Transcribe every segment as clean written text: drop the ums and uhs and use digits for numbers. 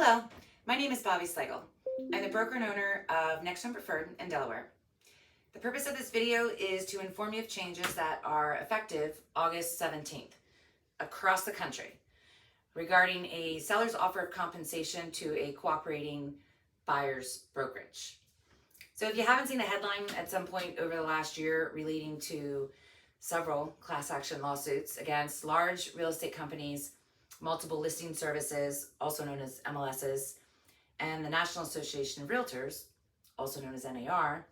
Hello, my name is Bobby Slagle. I'm the broker and owner of NextHome Preferred in Delaware. The purpose of this video is to inform you of changes that are effective August 17th across the country regarding a seller's offer of compensation to a cooperating buyer's brokerage. So if you haven't seen the headline at some point over the last year relating to several class action lawsuits against large real estate companies, multiple listing services, also known as MLSs, and the National Association of Realtors, also known as NAR,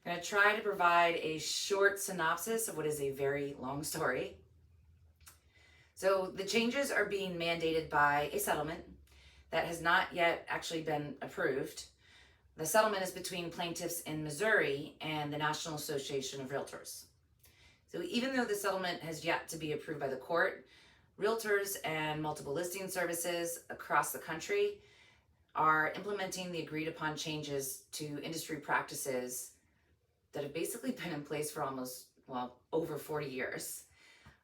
I'm going to try to provide a short synopsis of what is a very long story. So the changes are being mandated by a settlement that has not yet actually been approved. The settlement is between plaintiffs in Missouri and the National Association of Realtors. So even though the settlement has yet to be approved by the court, realtors and multiple listing services across the country are implementing the agreed upon changes to industry practices that have basically been in place for almost, over 40 years.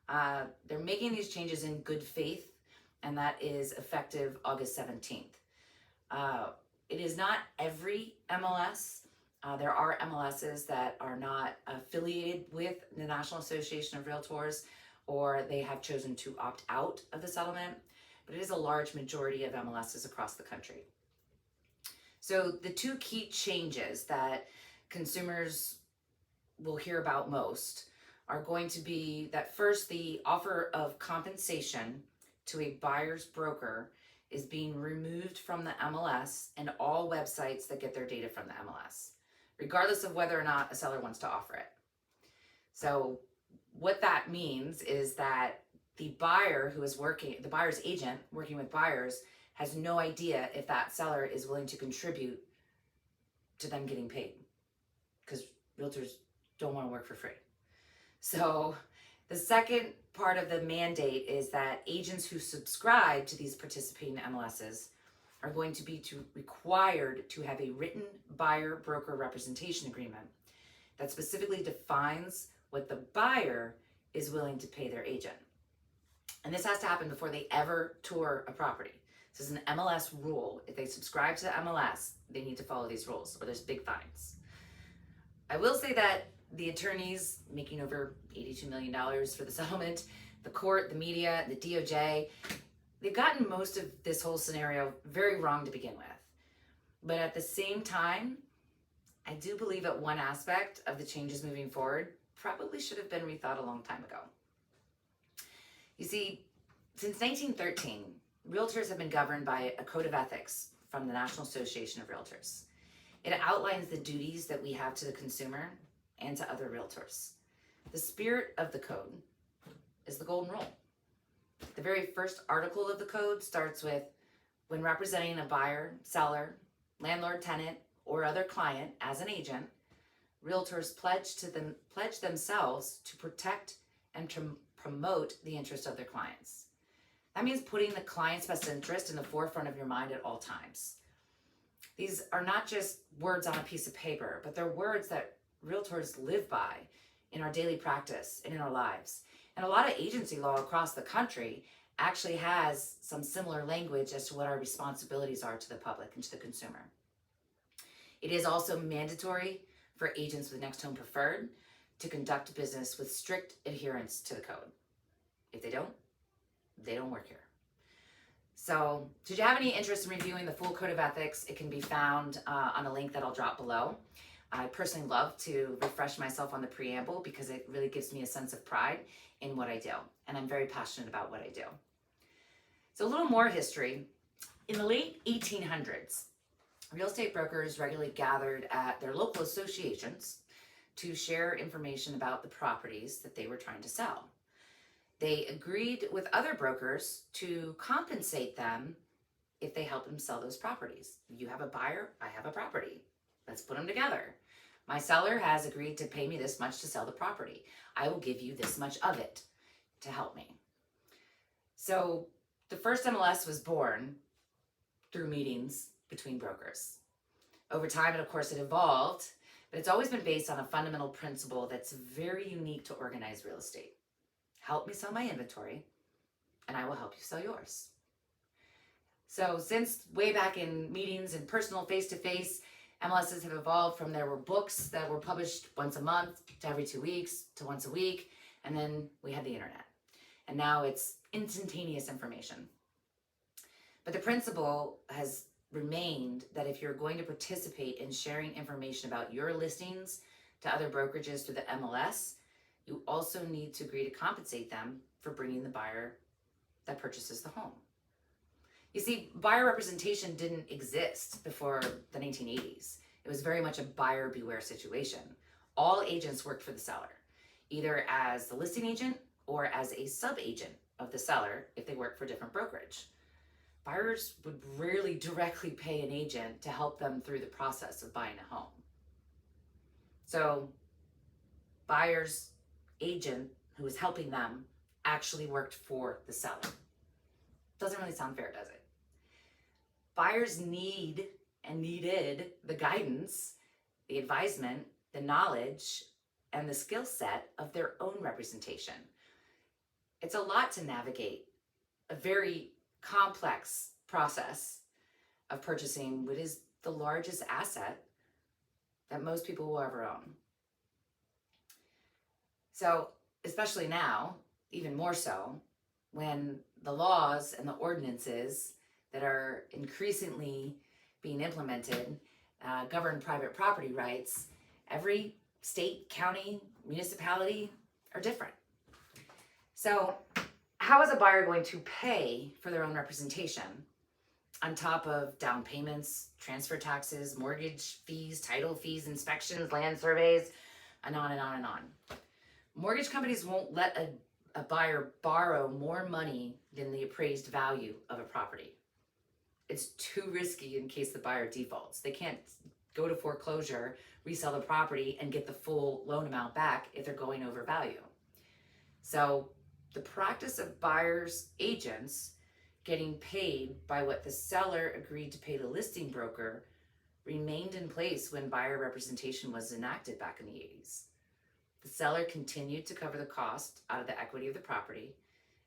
They're making these changes in good faith, and that is effective August 17th. It is not every MLS. There are MLSs that are not affiliated with the National Association of Realtors, or they have chosen to opt out of the settlement, but it is a large majority of MLSs across the country. So the two key changes that consumers will hear about most are going to be that first, the offer of compensation to a buyer's broker is being removed from the MLS and all websites that get their data from the MLS, regardless of whether or not a seller wants to offer it. So what that means is that the buyer's agent working with buyers has no idea if that seller is willing to contribute to them getting paid, because realtors don't want to work for free. So the second part of the mandate is that agents who subscribe to these participating MLSs are going to be required to have a written buyer-broker representation agreement that specifically defines what the buyer is willing to pay their agent. And this has to happen before they ever tour a property. This is an MLS rule. If they subscribe to the MLS, they need to follow these rules, or there's big fines. I will say that the attorneys making over $82 million for the settlement, the court, the media, the DOJ, they've gotten most of this whole scenario very wrong to begin with. But at the same time, I do believe that one aspect of the changes moving forward probably should have been rethought a long time ago. You see, since 1913, realtors have been governed by a code of ethics from the National Association of Realtors. It outlines the duties that we have to the consumer and to other realtors. The spirit of the code is the golden rule. The very first article of the code starts with, when representing a buyer, seller, landlord, tenant, or other client as an agent, realtors pledge themselves to protect and to promote the interest of their clients. That means putting the client's best interest in the forefront of your mind at all times. These are not just words on a piece of paper, but they're words that realtors live by in our daily practice and in our lives. And a lot of agency law across the country actually has some similar language as to what our responsibilities are to the public and to the consumer. It is also mandatory for agents with NextHome Preferred to conduct business with strict adherence to the code. If they don't work here. So, should you have any interest in reviewing the full code of ethics, it can be found on a link that I'll drop below. I personally love to refresh myself on the preamble because it really gives me a sense of pride in what I do, and I'm very passionate about what I do. So a little more history. In the late 1800s, real estate brokers regularly gathered at their local associations to share information about the properties that they were trying to sell. They agreed with other brokers to compensate them if they helped them sell those properties. You have a buyer, I have a property. Let's put them together. My seller has agreed to pay me this much to sell the property. I will give you this much of it to help me. So the first MLS was born through meetings between brokers. Over time, and of course, it evolved, but it's always been based on a fundamental principle that's very unique to organized real estate. Help me sell my inventory, and I will help you sell yours. So since way back in meetings and personal face-to-face, MLSs have evolved from there were books that were published once a month to every 2 weeks to once a week, and then we had the internet. And now it's instantaneous information. But the principle has remained that if you're going to participate in sharing information about your listings to other brokerages through the MLS, you also need to agree to compensate them for bringing the buyer that purchases the home. You see, buyer representation didn't exist before the 1980s. It was very much a buyer beware situation. All agents worked for the seller, either as the listing agent or as a sub-agent of the seller if they worked for a different brokerage. Buyers would rarely directly pay an agent to help them through the process of buying a home. So buyer's agent who was helping them actually worked for the seller. Doesn't really sound fair, does it? Buyers needed the guidance, the advisement, the knowledge, and the skill set of their own representation. It's a lot to navigate, a very complex process of purchasing what is the largest asset that most people will ever own. So, especially now, even more so, when the laws and the ordinances that are increasingly being implemented govern private property rights, every state, county, municipality are different. So how is a buyer going to pay for their own representation on top of down payments, transfer taxes, mortgage fees, title fees, inspections, land surveys, and on and on and on? Mortgage companies won't let a buyer borrow more money than the appraised value of a property. It's too risky in case the buyer defaults. They can't go to foreclosure, resell the property, and get the full loan amount back if they're going over value. So the practice of buyers' agents getting paid by what the seller agreed to pay the listing broker remained in place when buyer representation was enacted back in the 80s. The seller continued to cover the cost out of the equity of the property,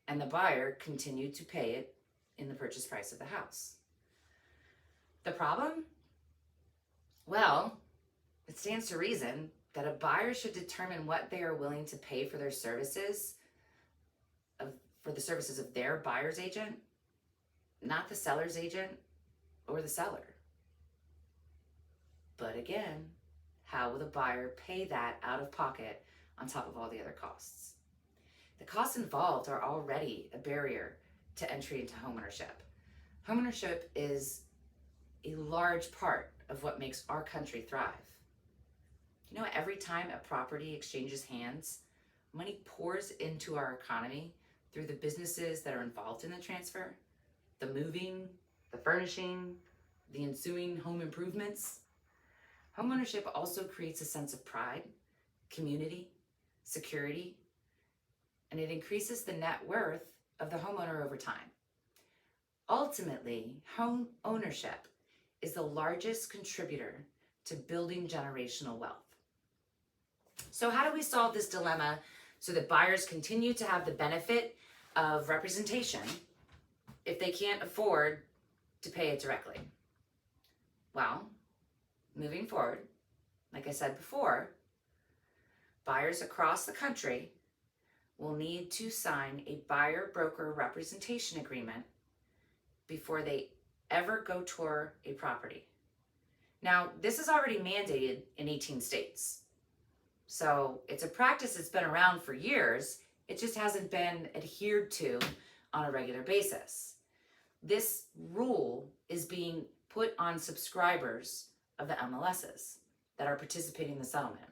and the buyer continued to pay it in the purchase price of the house. The problem? Well, it stands to reason that a buyer should determine what they are willing to pay for their services, for the services of their buyer's agent, not the seller's agent or the seller. But again, how will the buyer pay that out of pocket on top of all the other costs? The costs involved are already a barrier to entry into homeownership. Homeownership is a large part of what makes our country thrive. You know, every time a property exchanges hands, money pours into our economy through the businesses that are involved in the transfer, the moving, the furnishing, the ensuing home improvements. Homeownership also creates a sense of pride, community, security, and it increases the net worth of the homeowner over time. Ultimately, home ownership is the largest contributor to building generational wealth. So how do we solve this dilemma so that buyers continue to have the benefit of representation if they can't afford to pay it directly? Well, moving forward, like I said before, buyers across the country will need to sign a buyer-broker representation agreement before they ever go tour a property. Now, this is already mandated in 18 states. So it's a practice that's been around for years. It just hasn't been adhered to on a regular basis. This rule is being put on subscribers of the MLSs that are participating in the settlement,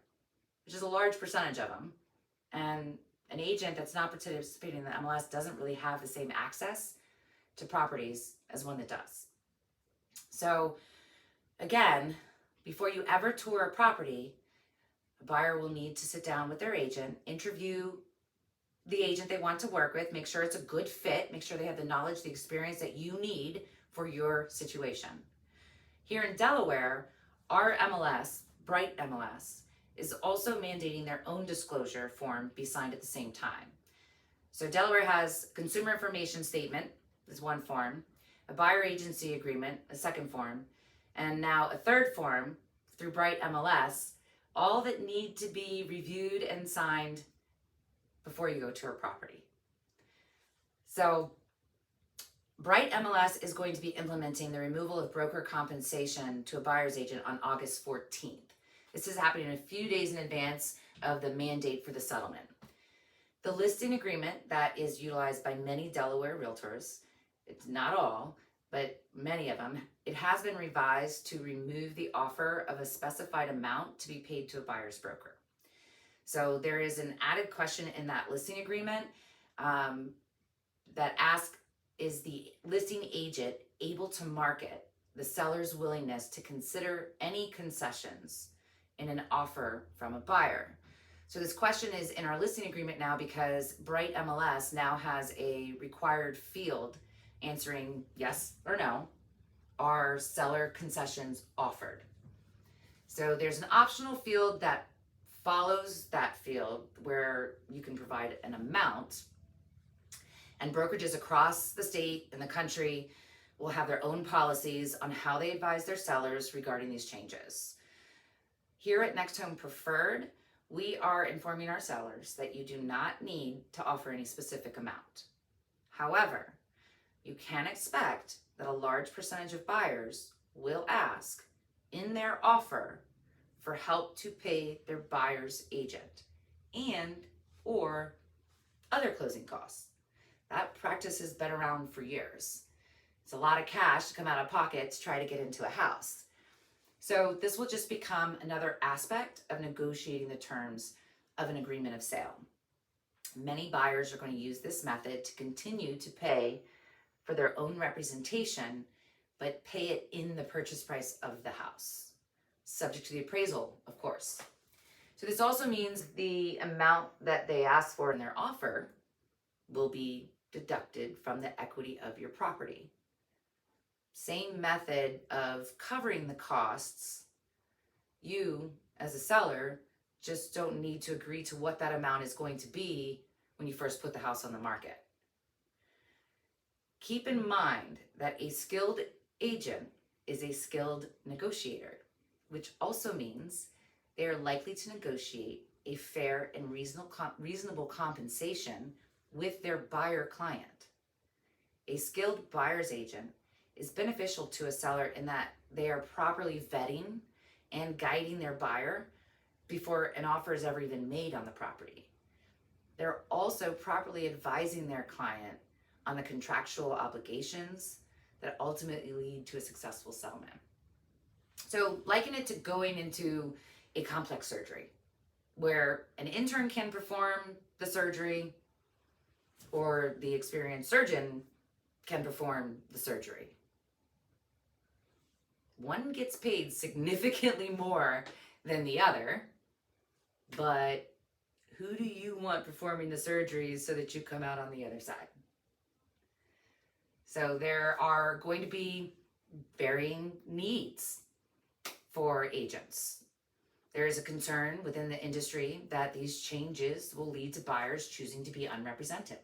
which is a large percentage of them. And an agent that's not participating in the MLS doesn't really have the same access to properties as one that does. So again, before you ever tour a property, a buyer will need to sit down with their agent, interview the agent they want to work with, make sure it's a good fit, make sure they have the knowledge, the experience that you need for your situation. Here in Delaware, our MLS, Bright MLS, is also mandating their own disclosure form be signed at the same time. So Delaware has consumer information statement is one form, a buyer agency agreement, a second form, and now a third form through Bright MLS, all that need to be reviewed and signed before you go to a property. So Bright MLS is going to be implementing the removal of broker compensation to a buyer's agent on August 14th. This is happening a few days in advance of the mandate for the settlement. The listing agreement that is utilized by many Delaware realtors, it's not all, but many of them, it has been revised to remove the offer of a specified amount to be paid to a buyer's broker. So there is an added question in that listing agreement that asks, is the listing agent able to market the seller's willingness to consider any concessions in an offer from a buyer? So this question is in our listing agreement now because Bright MLS now has a required field answering yes or no, are seller concessions offered? So there's an optional field that follows that field where you can provide an amount, and brokerages across the state and the country will have their own policies on how they advise their sellers regarding these changes. Here at NextHome Preferred, we are informing our sellers that you do not need to offer any specific amount. However, you can expect that a large percentage of buyers will ask in their offer for help to pay their buyer's agent and or other closing costs. That practice has been around for years. It's a lot of cash to come out of pocket to try to get into a house. So this will just become another aspect of negotiating the terms of an agreement of sale. Many buyers are going to use this method to continue to pay for their own representation, but pay it in the purchase price of the house, subject to the appraisal, of course. So this also means the amount that they ask for in their offer will be deducted from the equity of your property. Same method of covering the costs. You, as a seller, just don't need to agree to what that amount is going to be when you first put the house on the market. Keep in mind that a skilled agent is a skilled negotiator, which also means they are likely to negotiate a fair and reasonable compensation with their buyer client. A skilled buyer's agent is beneficial to a seller in that they are properly vetting and guiding their buyer before an offer is ever even made on the property. They're also properly advising their client on the contractual obligations that ultimately lead to a successful settlement. So liken it to going into a complex surgery where an intern can perform the surgery or the experienced surgeon can perform the surgery. One gets paid significantly more than the other, but who do you want performing the surgeries so that you come out on the other side? So there are going to be varying needs for agents. There is a concern within the industry that these changes will lead to buyers choosing to be unrepresented.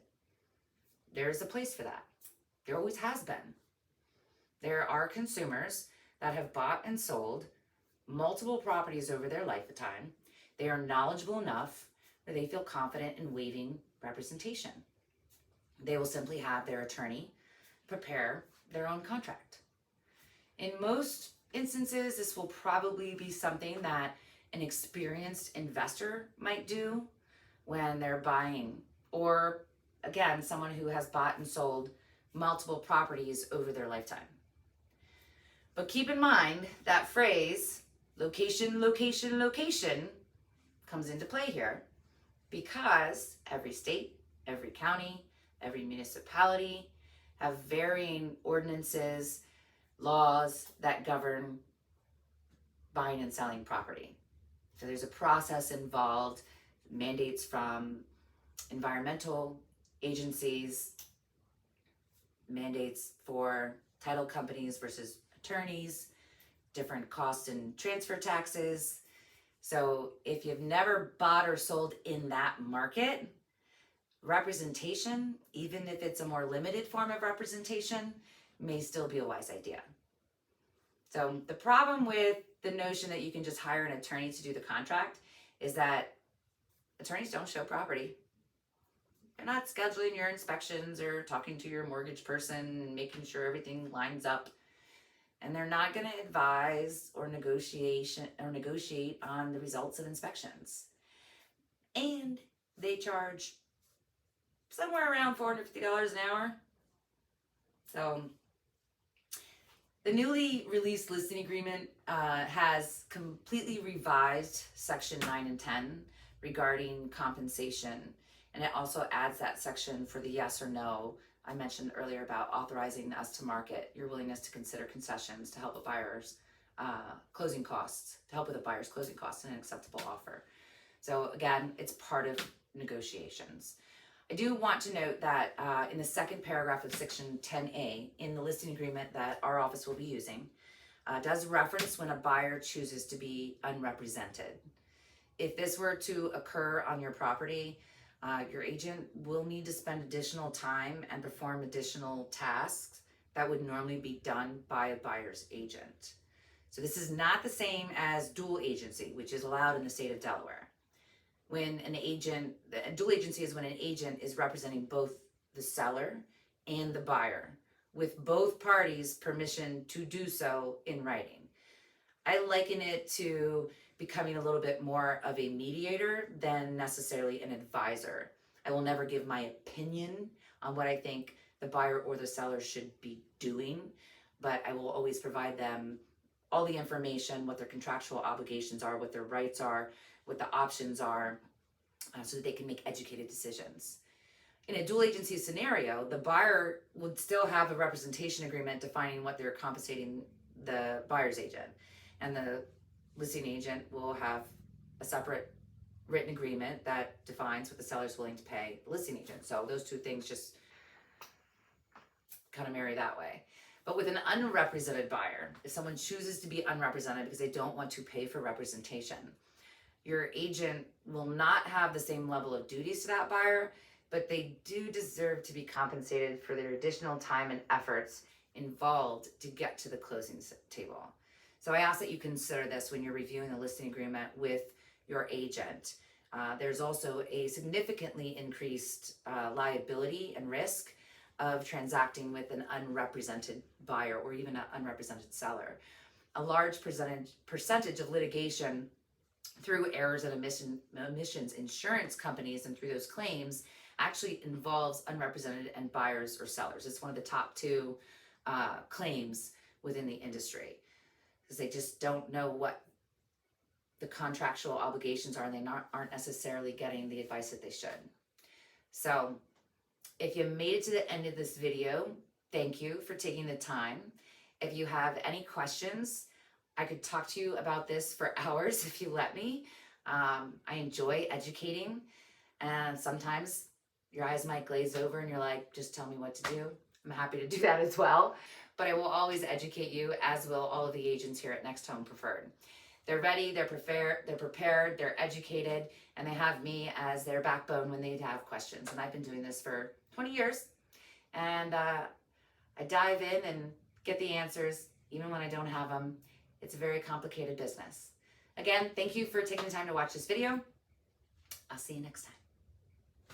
There is a place for that. There always has been. There are consumers that have bought and sold multiple properties over their lifetime. They are knowledgeable enough that they feel confident in waiving representation. They will simply have their attorney prepare their own contract. In most instances, this will probably be something that an experienced investor might do when they're buying, or again, someone who has bought and sold multiple properties over their lifetime. But keep in mind that phrase, location, location, location, comes into play here because every state, every county, every municipality have varying ordinances, laws that govern buying and selling property. So there's a process involved, mandates from environmental agencies, mandates for title companies versus attorneys, different costs and transfer taxes. So if you've never bought or sold in that market, representation, even if it's a more limited form of representation, may still be a wise idea. So the problem with the notion that you can just hire an attorney to do the contract is that attorneys don't show property. They're not scheduling your inspections or talking to your mortgage person and making sure everything lines up. And they're not going to advise or negotiate on the results of inspections. And they charge somewhere around $450 an hour. So the newly released listing agreement has completely revised Section 9 and 10 regarding compensation. And it also adds that section for the yes or no I mentioned earlier about authorizing us to market, your willingness to consider concessions to help a buyer's closing costs, to help with a buyer's closing costs and an acceptable offer. So again, it's part of negotiations. I do want to note that in the second paragraph of Section 10A in the listing agreement that our office will be using, does reference when a buyer chooses to be unrepresented. If this were to occur on your property, your agent will need to spend additional time and perform additional tasks that would normally be done by a buyer's agent. So this is not the same as dual agency, which is allowed in the state of Delaware. When a dual agency is when an agent is representing both the seller and the buyer, with both parties' permission to do so in writing. I liken it to becoming a little bit more of a mediator than necessarily an advisor. I will never give my opinion on what I think the buyer or the seller should be doing, but I will always provide them all the information, what their contractual obligations are, what their rights are, what the options are, so that they can make educated decisions. In a dual agency scenario, the buyer would still have a representation agreement defining what they're compensating the buyer's agent, and the listing agent will have a separate written agreement that defines what the seller's willing to pay the listing agent. So those two things just kind of marry that way. But with an unrepresented buyer, if someone chooses to be unrepresented because they don't want to pay for representation, your agent will not have the same level of duties to that buyer, but they do deserve to be compensated for their additional time and efforts involved to get to the closing table. So I ask that you consider this when you're reviewing the listing agreement with your agent. There's also a significantly increased liability and risk of transacting with an unrepresented buyer or even an unrepresented seller. A large percentage of litigation through errors and omissions insurance companies and through those claims actually involves unrepresented and buyers or sellers. It's one of the top two claims within the industry, because they just don't know what the contractual obligations are, and they aren't necessarily getting the advice that they should. So if you made it to the end of this video, thank you for taking the time. If you have any questions, I could talk to you about this for hours if you let me. I enjoy educating, and sometimes your eyes might glaze over and you're like, just tell me what to do. I'm happy to do that as well. But I will always educate you, as will all of the agents here at NextHome Preferred. They're ready, they're prepared, they're educated, and they have me as their backbone when they have questions. And I've been doing this for 20 years. And I dive in and get the answers, even when I don't have them. It's a very complicated business. Again, thank you for taking the time to watch this video. I'll see you next time.